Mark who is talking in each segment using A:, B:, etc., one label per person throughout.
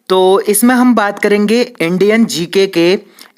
A: तो इसमें हम बात करेंगे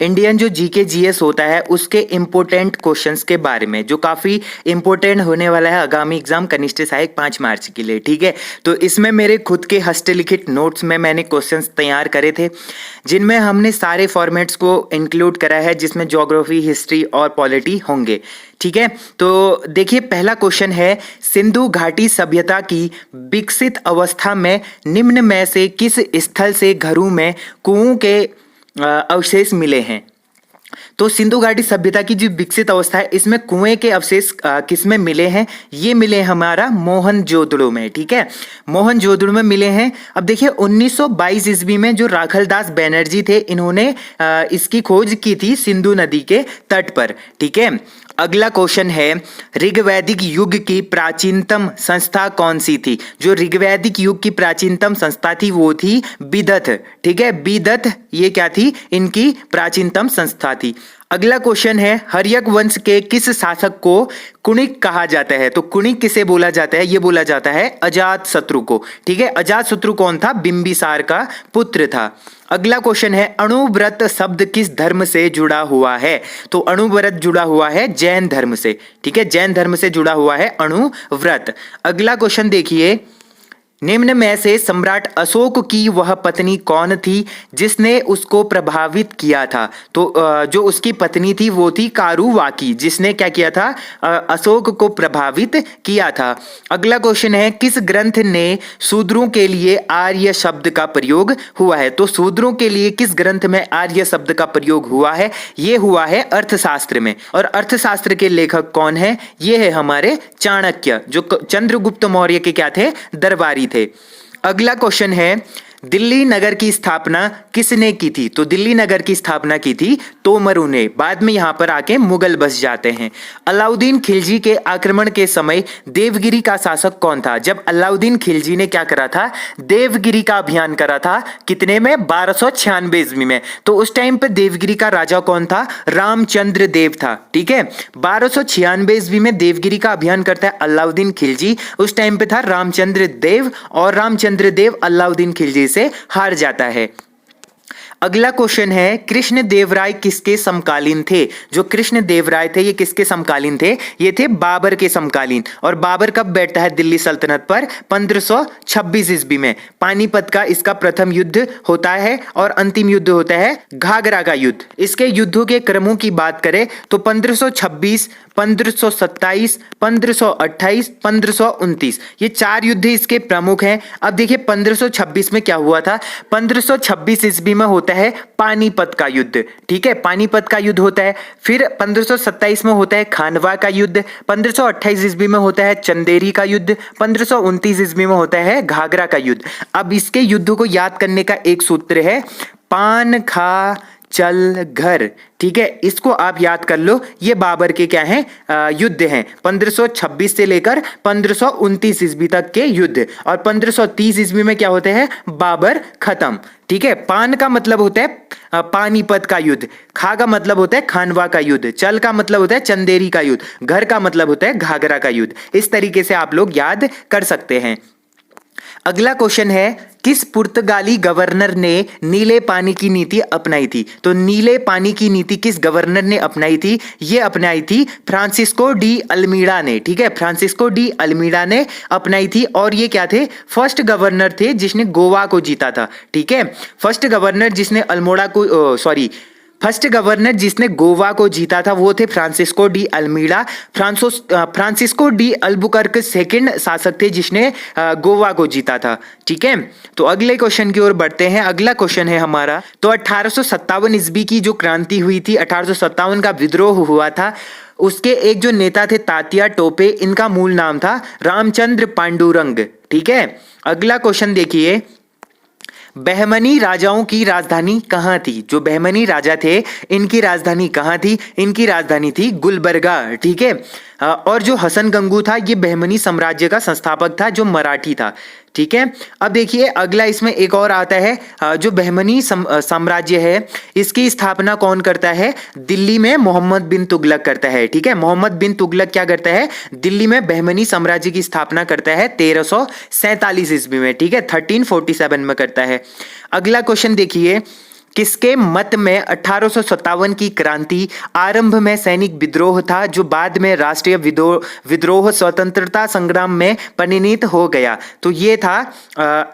A: इंडियन जो जीके जीएस होता है उसके इम्पोर्टेंट क्वेश्चंस के बारे में, जो काफ़ी इम्पोर्टेंट होने वाला है आगामी एग्जाम कनिष्ठ सहायक 5 मार्च के लिए। ठीक है, तो इसमें मेरे खुद के हस्तलिखित नोट्स में मैंने क्वेश्चंस तैयार करे थे, जिनमें हमने सारे फॉर्मेट्स को इंक्लूड करा है, जिसमें ज्योग्राफी, हिस्ट्री और पॉलिटी होंगे। ठीक है, तो देखिए पहला क्वेश्चन है, सिंधु घाटी सभ्यता की विकसित अवस्था में निम्न में से किस स्थल से घरों में कुओं के अवशेष मिले हैं। तो सिंधु घाटी सभ्यता की जो विकसित अवस्था है इसमें कुएं के अवशेष किसमें मिले हैं, ये मिले हमारा मोहनजोदड़ो में। ठीक है, मोहनजोदड़ो में मिले हैं। अब देखिए 1922 ईस्वी में जो राखलदास बैनर्जी थे, इन्होंने इसकी खोज की थी सिंधु नदी के तट पर। ठीक है, अगला क्वेश्चन है, ऋग्वैदिक युग की प्राचीनतम संस्था कौन सी थी। जो ऋग्वैदिक युग की प्राचीनतम संस्था थी वो थी विदथ। ठीक है, विदथ ये क्या थी, इनकी प्राचीनतम संस्था थी। अगला क्वेश्चन है, हर्यक वंश के किस शासक को कुणिक कहा जाता है। तो कुणिक किसे बोला जाता है, ये बोला जाता है अजात शत्रु को। ठीक है, अजात शत्रु कौन था, बिंबिसार का पुत्र था। अगला क्वेश्चन है, अणुव्रत शब्द किस धर्म से जुड़ा हुआ है। तो अणुव्रत जुड़ा हुआ है जैन धर्म से। ठीक है, जैन धर्म से जुड़ा हुआ है अणुव्रत। अगला क्वेश्चन देखिए, निम्न में से सम्राट अशोक की वह पत्नी कौन थी जिसने उसको प्रभावित किया था। तो जो उसकी पत्नी थी वो थी कारुवाकी, जिसने क्या किया था, अशोक को प्रभावित किया था। अगला क्वेश्चन है, किस ग्रंथ ने शूद्रों के लिए आर्य शब्द का प्रयोग हुआ है। तो शूद्रों के लिए किस ग्रंथ में आर्य शब्द का प्रयोग हुआ है, ये हुआ है अर्थशास्त्र में। और अर्थशास्त्र के लेखक कौन है, ये है हमारे चाणक्य, जो चंद्रगुप्त मौर्य के क्या थे, दरबारी थे। अगला क्वेश्चन है, दिल्ली नगर की स्थापना किसने की थी। तो दिल्ली नगर की स्थापना की थी तोमरू ने। बाद में यहां पर आके मुगल बस जाते हैं। अलाउद्दीन खिलजी के आक्रमण के समय देवगिरी का शासक कौन था। जब अलाउद्दीन खिलजी ने क्या करा था, देवगिरी का अभियान करा था, कितने में, 1296 ईस्वी में। तो उस टाइम पे देवगिरी का राजा कौन था, रामचंद्र देव था। ठीक है, 1296 ईस्वी में देवगिरी का अभियान करता है अलाउद्दीन खिलजी। उस टाइम पे था रामचंद्र देव, और रामचंद्र देव अलाउद्दीन खिलजी से हार जाता है। अगला क्वेश्चन है, कृष्ण देवराय किसके समकालीन थे। जो कृष्ण देवराय थे ये किसके समकालीन थे, ये थे बाबर के समकालीन। और बाबर कब बैठता है दिल्ली सल्तनत पर, 1526 ईस्वी में। पानीपत का इसका प्रथम युद्ध होता है और अंतिम युद्ध होता है घाघरा का युद्ध। इसके युद्धों के क्रमों की बात करें तो 1526, 1527, 1528, 1529, ये 4 युद्ध इसके प्रमुख हैं। अब देखिए 1526 में क्या हुआ था, 1526 ईस्वी में होता है पानीपत का युद्ध। ठीक है, पानीपत का युद्ध होता है। फिर 1527 में होता है खानवा का युद्ध। 1528 ईस्वी में होता है चंदेरी का युद्ध। 1529 ईस्वी में होता है घाघरा का युद्ध। अब इसके युद्धों को याद करने का एक सूत्र है, पान खा चल घर। ठीक है, इसको आप याद कर लो। ये बाबर के क्या हैं, युद्ध हैं। 1526 से लेकर 1529 ईस्वी तक के युद्ध। और 1530 ईस्वी में क्या होते हैं, बाबर खत्म। ठीक है, पान का मतलब होता है पानीपत का युद्ध, खा का मतलब होता है खानवा का युद्ध, चल का मतलब होता है चंदेरी का युद्ध, घर का मतलब होता है घाघरा का युद्ध। इस तरीके से आप लोग याद कर सकते हैं। अगला क्वेश्चन है, किस पुर्तगाली गवर्नर ने नीले पानी की नीति अपनाई थी। तो नीले पानी की नीति किस गवर्नर ने अपनाई थी, ये अपनाई थी फ्रांसिस्को डी अल्मीडा ने। ठीक है, फ्रांसिस्को डी अल्मीडा ने अपनाई थी। और ये क्या थे, फर्स्ट गवर्नर थे जिसने गोवा को जीता था। ठीक है, फर्स्ट गवर्नर जिसने गोवा को जीता था वो थे Francisco de Almeida. Francisco de Albuquerque second शासक थे जिसने गोवा को जीता था। ठीक है, तो अगले क्वेश्चन की ओर बढ़ते हैं। अगला क्वेश्चन है हमारा, तो 1857 ईस्वी की जो क्रांति हुई थी, 1857 का विद्रोह हुआ था, उसके एक जो नेता थे तात्या टोपे, इनका मूल नाम था रामचंद्र पांडुरंग। ठीक है, अगला क्वेश्चन देखिए, बहमनी राजाओं की राजधानी कहाँ थी। जो बहमनी राजा थे इनकी राजधानी कहाँ थी, इनकी राजधानी थी गुलबर्गा। ठीक है, और जो हसन गंगू था ये बहमनी साम्राज्य का संस्थापक था जो मराठी था। ठीक है, अब देखिए अगला इसमें एक और आता है जो बहमनी साम्राज्य है इसकी स्थापना कौन करता है? दिल्ली में मोहम्मद बिन तुगलक करता है। ठीक है, मोहम्मद बिन तुगलक क्या करता है? दिल्ली में बहमनी साम्राज्य की स्थापना करता है 1347 ईस्वी में। ठीक है, 1347 में करता है। अगला क्वेश्चन देखिए, किसके मत में 1857 की क्रांति आरंभ में सैनिक विद्रोह था जो बाद में राष्ट्रीय विद्रोह स्वतंत्रता संग्राम में परिणत हो गया? तो ये था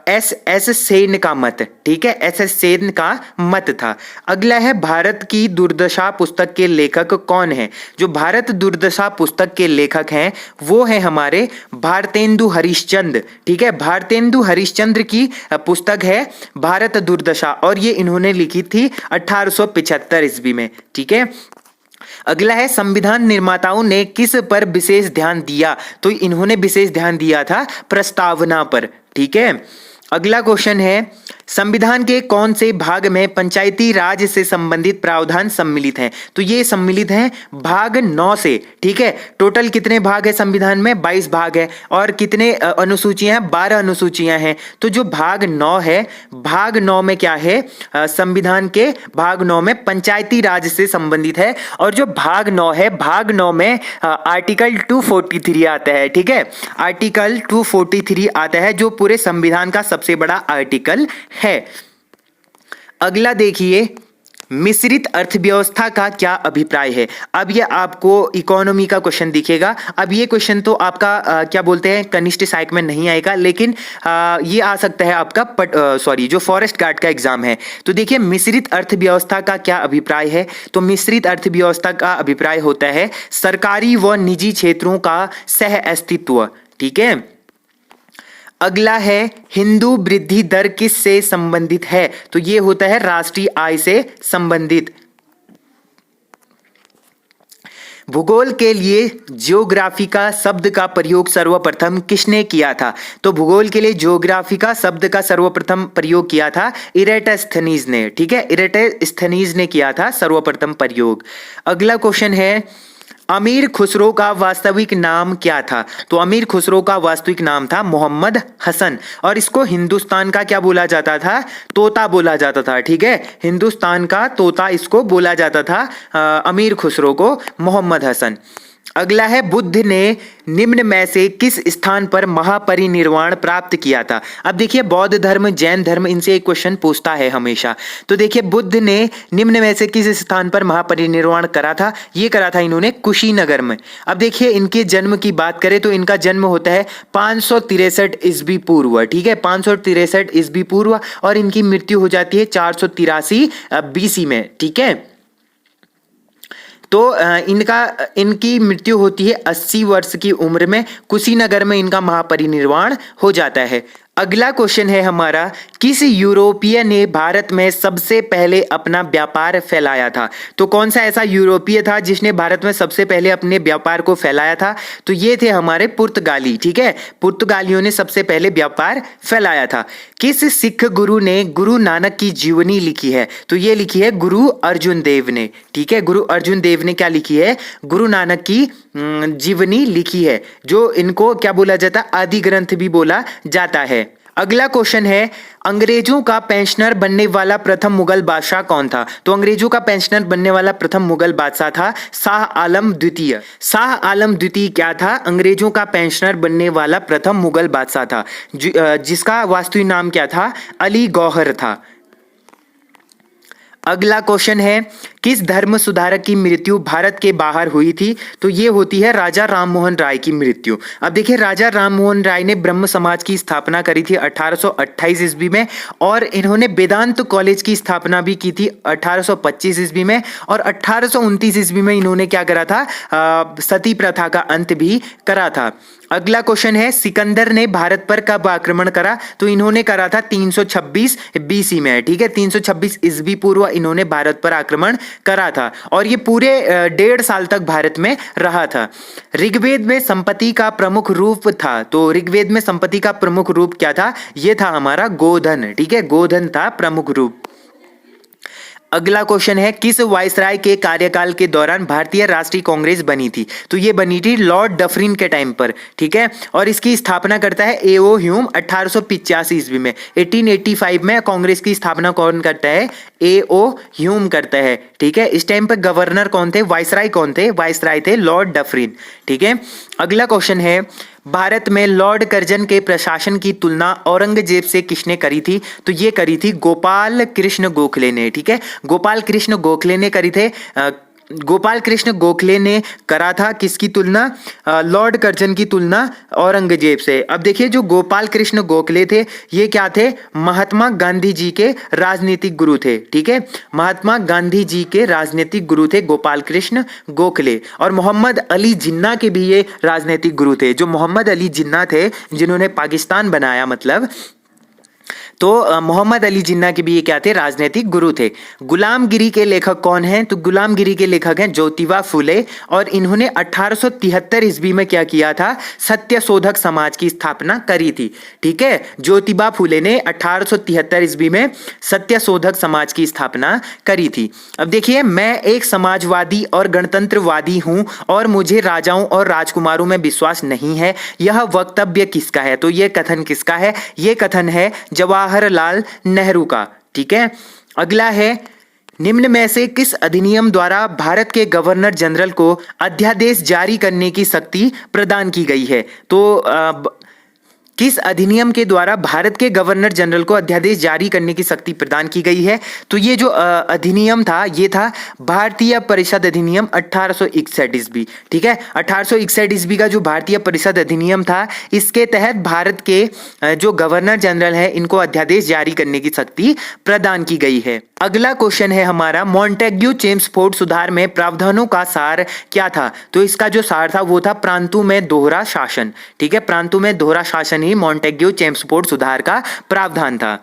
A: एस सेन का मत। ठीक है, एस सेन का मत था। अगला है भारत की दुर्दशा पुस्तक के लेखक कौन है? जो भारत दुर्दशा पुस्तक के लेखक हैं वो है हमारे भारतेंदु हरिश्चंद्र। ठीक है, भारतेंदु हरिश्चंद्र की पुस्तक है भारत दुर्दशा और ये इन्होंने लिखी थी 1875 ईस्वी में। ठीक है, अगला है संविधान निर्माताओं ने किस पर विशेष ध्यान दिया? तो इन्होंने विशेष ध्यान दिया था प्रस्तावना पर। ठीक है, अगला क्वेश्चन है संविधान के कौन से भाग में पंचायती राज से संबंधित प्रावधान सम्मिलित हैं? तो ये सम्मिलित हैं भाग 9 से। ठीक है, टोटल कितने भाग है संविधान में? 22 भाग है। और कितने अनुसूचियां हैं? 12 अनुसूचियां हैं। तो जो भाग 9 है, भाग 9 में क्या है? संविधान के भाग 9 में पंचायती राज से संबंधित है। और जो भाग 9 है, भाग 9 में आर्टिकल 243 आता है। ठीक है, आर्टिकल 243 आता है जो पूरे संविधान का सबसे बड़ा आर्टिकल है। अगला देखिए, मिश्रित अर्थव्यवस्था का क्या अभिप्राय है? अब ये आपको इकोनॉमी का क्वेश्चन दिखेगा। अब ये क्वेश्चन तो आपका क्या बोलते हैं कनिष्ठ सहायक में नहीं आएगा, लेकिन ये आ सकता है आपका जो फॉरेस्ट गार्ड का एग्जाम है। तो देखिए मिश्रित अर्थव्यवस्था का क्या अभिप्राय है? तो मिश्रित अर्थव्यवस्था का अभिप्राय होता है सरकारी व निजी क्षेत्रों का सह अस्तित्व। ठीक है, अगला है हिंदू वृद्धि दर किससे संबंधित है? तो ये होता है राष्ट्रीय आय से संबंधित। भूगोल के लिए ज्योग्राफी का शब्द का प्रयोग सर्वप्रथम किसने किया था? तो भूगोल के लिए ज्योग्राफी का शब्द का सर्वप्रथम प्रयोग किया था इरेटस्थनीज ने। ठीक है, इरेटस्थनीज ने किया था सर्वप्रथम प्रयोग। अगला क्वेश्चन है अमीर खुसरो का वास्तविक नाम क्या था? तो अमीर खुसरो का वास्तविक नाम था मोहम्मद हसन और इसको हिंदुस्तान का क्या बोला जाता था? तोता बोला जाता था। ठीक है, हिंदुस्तान का तोता इसको बोला जाता था, अमीर खुसरो को मोहम्मद हसन। अगला है बुद्ध ने निम्न में से किस स्थान पर महापरिनिर्वाण प्राप्त किया था? अब देखिए बौद्ध धर्म, जैन धर्म, इनसे एक क्वेश्चन पूछता है हमेशा। तो देखिए बुद्ध ने निम्न में से किस स्थान पर महापरिनिर्वाण करा था? ये करा था इन्होंने कुशीनगर में। अब देखिए इनके जन्म की बात करें तो इनका जन्म होता है 563 ईस्वी पूर्व। ठीक है, 563 ईस्वी पूर्व और इनकी मृत्यु हो जाती है 483 BC में। ठीक है, तो इनकी मृत्यु होती है 80 वर्ष की उम्र में। कुशीनगर में इनका महापरिनिर्वाण हो जाता है। अगला क्वेश्चन है हमारा किस यूरोपीय ने भारत में सबसे पहले अपना व्यापार फैलाया था? तो कौन सा ऐसा यूरोपीय था जिसने भारत में सबसे पहले अपने व्यापार को फैलाया था? तो ये थे हमारे पुर्तगाली। ठीक है, पुर्तगालियों ने सबसे पहले व्यापार फैलाया था। किस सिख गुरु ने गुरु नानक की जीवनी लिखी है? तो ये लिखी है गुरु अर्जुन देव ने। ठीक है, गुरु अर्जुन देव ने क्या लिखी है? गुरु नानक की जीवनी लिखी है, जो इनको क्या बोला जाता है? आदि ग्रंथ भी बोला जाता है। अगला क्वेश्चन है अंग्रेजों का पेंशनर बनने वाला प्रथम मुगल बादशाह कौन था? तो अंग्रेजों का पेंशनर बनने वाला प्रथम मुगल बादशाह था शाह आलम द्वितीय। शाह आलम द्वितीय क्या था? अंग्रेजों का पेंशनर बनने वाला प्रथम मुगल बादशाह था, जिसका वास्तविक नाम क्या था? अली गौहर था। अगला क्वेश्चन है किस धर्म सुधारक की मृत्यु भारत के बाहर हुई थी? तो ये होती है राजा राममोहन राय की मृत्यु। अब देखिए राजा राममोहन राय ने ब्रह्म समाज की स्थापना करी थी 1828 ईस्वी में और इन्होंने वेदांत कॉलेज की स्थापना भी की थी 1825 ईस्वी में और 1829 ईस्वी में इन्होंने क्या करा था? सती प्रथा का अंत भी करा था। अगला क्वेश्चन है सिकंदर ने भारत पर कब आक्रमण करा? तो इन्होंने करा था 326 BC में। ठीक है, 326 ईस्वी पूर्व इन्होंने भारत पर आक्रमण करा था और ये पूरे 1.5 साल तक भारत में रहा था। ऋग्वेद में संपत्ति का प्रमुख रूप था, तो ऋग्वेद में संपत्ति का प्रमुख रूप क्या था? ये था हमारा गोधन। ठीक है, गोधन था प्रमुख रूप। अगला क्वेश्चन है, किस वायसराय के कार्यकाल के दौरान भारतीय राष्ट्रीय कांग्रेस बनी थी? तो ये बनी थी लॉर्ड डफरिन के टाइम पर, ठीक है। और इसकी स्थापना करता है ए.ओ. ह्यूम 1885 ईस्वी में। 1885 में कांग्रेस की स्थापना कौन करता है? ए.ओ. ह्यूम करता है, ठीक है। इस टाइम पर गवर्नर कौन थे? वायसराय कौन थे? वायसराय थे लॉर्ड डफरिन, ठीक है। अगला क्वेश्चन है, भारत में लॉर्ड कर्जन के प्रशासन की तुलना औरंगजेब से किसने करी थी? तो ये करी थी गोपाल कृष्ण गोखले ने, ठीक है। गोपाल कृष्ण गोखले ने करी थे। गोपाल कृष्ण गोखले ने करा था किसकी तुलना? लॉर्ड कर्जन की तुलना औरंगजेब से। अब देखिए, जो गोपाल कृष्ण गोखले थे ये क्या थे? महात्मा गांधी जी के राजनीतिक गुरु थे, ठीक है। महात्मा गांधी जी के राजनीतिक गुरु थे गोपाल कृष्ण गोखले। और मोहम्मद अली जिन्ना के भी ये राजनीतिक गुरु थे। जो मोहम्मद अली जिन्ना थे, जिन्होंने पाकिस्तान बनाया, मतलब तो मोहम्मद अली जिन्ना के भी ये क्या थे? राजनीतिक गुरु थे। गुलामगिरी के लेखक कौन हैं? तो गुलामगिरी के लेखक हैं ज्योतिबा फुले। और इन्होंने 1873 ईस्वी में क्या किया था? सत्यशोधक समाज की स्थापना करी थी, ठीक है। ज्योतिबा फुले ने 1873 ईस्वी में सत्यशोधक समाज की स्थापना करी थी। अब देखिए, मैं एक समाजवादी और गणतंत्रवादी हूं और मुझे राजाओं और राजकुमारों में विश्वास नहीं है। यह वक्तव्य किसका है? तो यह कथन किसका है? यह कथन है जवाहरलाल नेहरू का, ठीक है। अगला है, निम्न में से किस अधिनियम द्वारा भारत के गवर्नर जनरल को अध्यादेश जारी करने की शक्ति प्रदान की गई है? तो किस अधिनियम के द्वारा भारत के गवर्नर जनरल को अध्यादेश जारी करने की शक्ति प्रदान की गई है? तो ये जो अधिनियम था ये था भारतीय परिषद अधिनियम 1861 ईस्वी, ठीक है। 1861 ईस्वी का जो भारतीय परिषद अधिनियम था, इसके तहत भारत के जो गवर्नर जनरल है इनको अध्यादेश जारी करने की शक्ति प्रदान की गई है। अगला क्वेश्चन है हमारा, मॉन्टेग्यू चेम्सफोर्ड सुधार में प्रावधानों का सार क्या था? तो इसका जो सार था वो था प्रांतों में दोहरा शासन, ठीक है। प्रांतों में दोहरा शासन ही मॉन्टेग्यू चेम्सफोर्ड सुधार का प्रावधान था।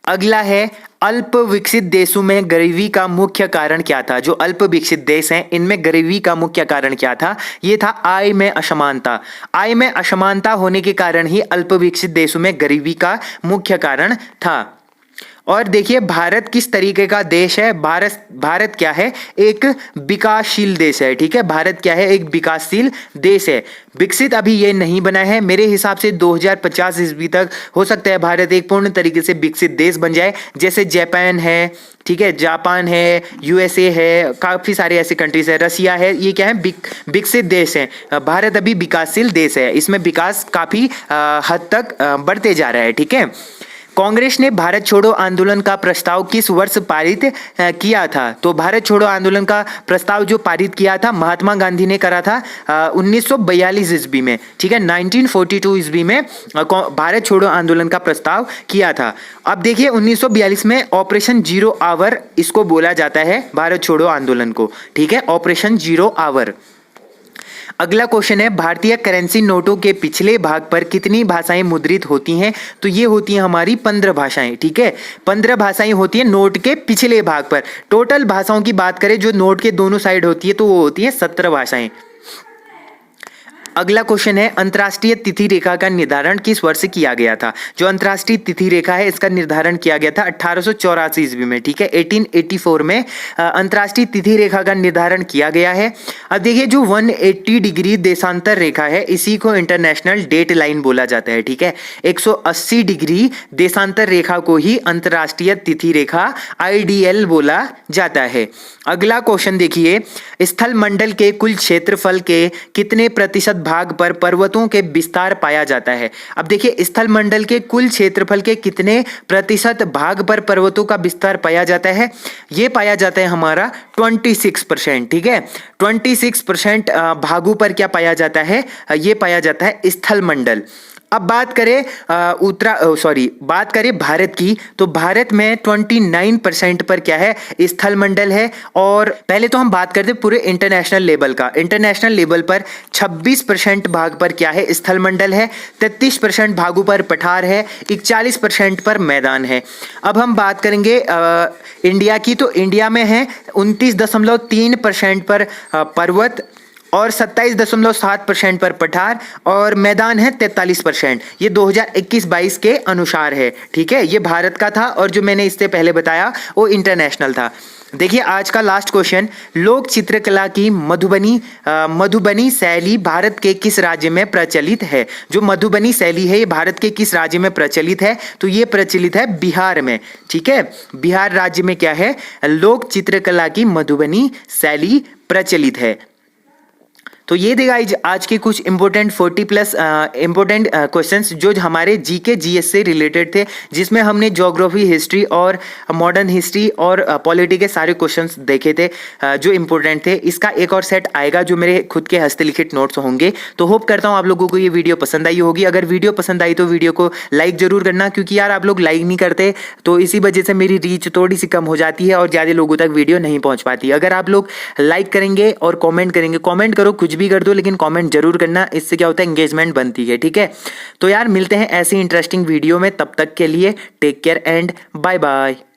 A: अगला है, अल्प विकसित देशों में गरीबी का मुख्य कारण क्या था? जो अल्प विकसित देश हैं इनमें गरीबी का मुख्य कारण क्या था? ये था आय में असमानता। आय में असमानता होने के कारण ही अल्प विकसित देशों में गरीबी का मुख्य कारण था। और देखिए, भारत किस तरीके का देश है? भारत क्या है? एक विकासशील देश है, ठीक है। भारत क्या है? एक विकासशील देश है। विकसित अभी ये नहीं बना है। मेरे हिसाब से 2050 ईस्वी तक हो सकता है भारत एक पूर्ण तरीके से विकसित देश बन जाए, जैसे जापान है, ठीक है, जापान है, यूएसए है, काफी सारे ऐसे कंट्रीज है, रसिया है। ये क्या है? विकसित देश है। भारत अभी विकासशील देश है, इसमें विकास काफी हद तक बढ़ते जा रहा है, ठीक है। कांग्रेस ने भारत छोड़ो आंदोलन का प्रस्ताव किस वर्ष पारित किया था? तो भारत छोड़ो आंदोलन का प्रस्ताव जो पारित किया था महात्मा गांधी ने करा था 1942 ईस्वी में, ठीक है। 1942 ईस्वी में भारत छोड़ो आंदोलन का प्रस्ताव किया था। अब देखिए, 1942 में ऑपरेशन जीरो आवर इसको बोला जाता है, भारत छोड़ो आंदोलन को, ठीक है, ऑपरेशन जीरो आवर। अगला क्वेश्चन है, भारतीय करेंसी नोटों के पिछले भाग पर कितनी भाषाएं मुद्रित होती हैं? तो ये होती हैं हमारी 15 भाषाएं, ठीक है। 15 भाषाएं होती हैं नोट के पिछले भाग पर। टोटल भाषाओं की बात करें जो नोट के दोनों साइड होती है तो वो होती है 17 भाषाएं। अगला क्वेश्चन है, अंतर्राष्ट्रीय तिथि रेखा का निर्धारण किस वर्ष किया गया था? जो अंतर्राष्ट्रीय तिथि रेखा है इसका निर्धारण किया गया था 1884 ईस्वी में, ठीक है। 1884 में अंतर्राष्ट्रीय तिथि रेखा का निर्धारण किया गया है। अब देखिए, जो 180 डिग्री देशांतर रेखा है इसी को इंटरनेशनल डेट लाइन बोला जाता है, ठीक है। 180 डिग्री देशांतर रेखा को ही अंतर्राष्ट्रीय तिथि रेखा IDL बोला जाता है। अगला क्वेश्चन देखिए, स्थल मंडल के कुल क्षेत्रफल के कितने प्रतिशत भाग पर पर्वतों के विस्तार पाया जाता है? अब देखिए, स्थल मंडल के कुल क्षेत्रफल के कितने प्रतिशत भाग पर पर्वतों का विस्तार पाया जाता है? ये पाया जाता है हमारा 26%, ठीक है। 26% भागों पर क्या पाया जाता है? ये पाया जाता है स्थल मंडल। अब बात करें बात करें भारत की, तो भारत में 29% पर क्या है? स्थल मंडल है। और पहले तो हम बात करते पूरे इंटरनेशनल लेवल का। इंटरनेशनल लेवल पर 26% भाग पर क्या है? स्थल मंडल है। 33% भागों पर पठार है। 41% पर मैदान है। अब हम बात करेंगे इंडिया की, तो इंडिया में है 29.3% पर पर्वत और 27.7% पर पठार और मैदान है 43%। ये 2021-22 के अनुसार है, ठीक है। ये भारत का था और जो मैंने इससे पहले बताया वो इंटरनेशनल था। देखिए आज का लास्ट क्वेश्चन, लोक चित्रकला की मधुबनी शैली भारत के किस राज्य में प्रचलित है? जो मधुबनी शैली है ये भारत के किस राज्य में प्रचलित है? तो ये प्रचलित है बिहार में, ठीक है। बिहार राज्य में क्या है? लोक चित्रकला की मधुबनी शैली प्रचलित है। तो ये थे गाइज आज के कुछ इंपॉर्टेंट 40+ इंपॉर्टेंट क्वेश्चंस जो हमारे जीके जीएस से रिलेटेड थे, जिसमें हमने ज्योग्राफी, हिस्ट्री और मॉडर्न हिस्ट्री और पॉलिटी के सारे क्वेश्चंस देखे थे जो इंपॉर्टेंट थे। इसका एक और सेट आएगा जो मेरे खुद के हस्तलिखित नोट्स होंगे। तो होप करता हूँ आप लोगों को ये वीडियो पसंद आई होगी। अगर वीडियो पसंद आई तो वीडियो को लाइक जरूर करना, क्योंकि यार आप लोग लाइक नहीं करते तो इसी वजह से मेरी रीच थोड़ी सी कम हो जाती है और ज़्यादा लोगों तक वीडियो नहीं पहुँच पाती। अगर आप लोग लाइक करेंगे और कॉमेंट करेंगे, कॉमेंट करो कुछ भी कर दो लेकिन कमेंट जरूर करना, इससे क्या होता है एंगेजमेंट बनती है, ठीक है। तो यार मिलते हैं ऐसी इंटरेस्टिंग वीडियो में, तब तक के लिए take care and bye bye.